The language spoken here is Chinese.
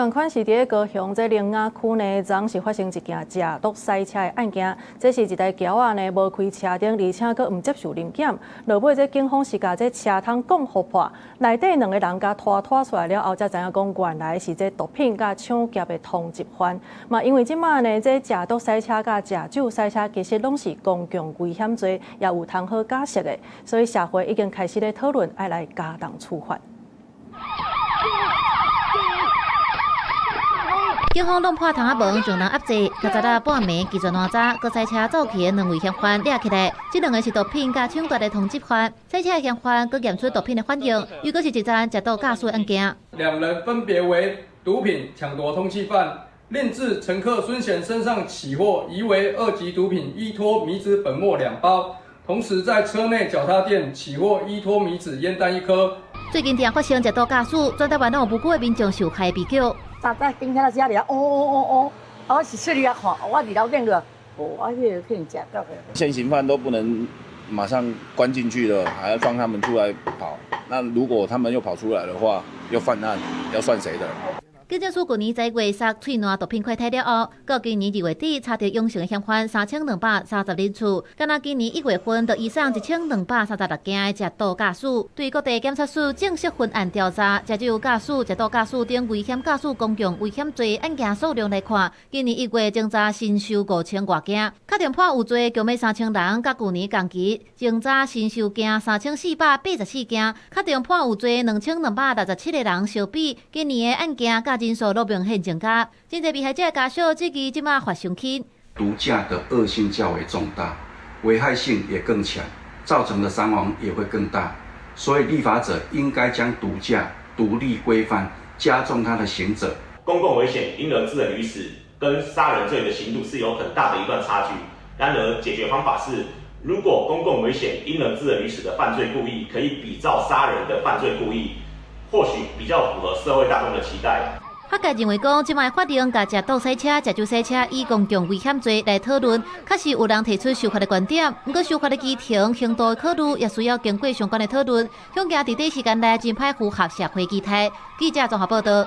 同款是伫高雄这灵雅区呢，昨是发生一件食毒塞车的案件。这是一台轿仔呢无开车灯，而且佫唔接受临检。落尾这警方是甲这车窗讲互破，内底2个人甲拖出来了后，才知影讲原来是这毒品甲抢劫的通缉犯。嘛，因为即马呢，这食毒塞车甲食酒塞车其实拢是公共危险罪，也有通好假释的，所以社会已经开始咧讨论爱来加重处罚。 警方弄破窗仔门，将人压制。较早仔半暝，机转换早，搁赛车走去的2危险犯抓起来。这2个是毒品甲抢夺的通缉犯。赛车嫌犯搁验出毒品的反应，又搁是一桩食毒驾驶案件。2人分别为毒品抢夺通缉犯，另自乘客孙贤身上起获疑为2级毒品依托米脂粉末2包，同时在车内脚踏垫起获依托米脂烟弹1颗。最近常发生食毒驾驶，全台湾有无辜的民众受害被救。 早早警察来遮尔，我是出去啊看，我伫楼顶个，我去人食到的。现行犯都不能马上关进去了，还要放他们出来跑。那如果他们又跑出来的话，又犯案，要算谁的？ 警政署去年10月杀翠兰毒品块体了后，到今年2月底查到永成的嫌犯3230人次，敢若今年1月份就移送1236件的食毒驾驶。对各地检察署正式分案调查，食酒驾驶、食毒驾驶等危险驾驶公共危险罪案件数量来看，今年1月侦查新收5000多件，确定判有罪共要3000人，甲去年同期侦查新收件3484件，确定判有罪2267个人，相比今年的案件甲 人数都明显增加，真侪被害者的家属至今即马发伤轻。毒驾的恶性较为重大，危害性也更强，造成的伤亡也会更大。所以立法者应该将毒驾独立规范，加重它的刑责。公共危险因而致人于死，跟杀人罪的刑度是有很大的一段差距。然而，解决方法是，如果公共危险因而致人于死的犯罪故意可以比照杀人的犯罪故意，或许比较符合社会大众的期待。 法界认为讲，即卖法定甲食毒洗车、食酒洗车以公共危险罪来讨论，确实有人提出修法的观点。不过，修法的基程、程度的考虑也需要经过相关的讨论，恐惊伫短时间内真歹符合社会期待。记者综合报道。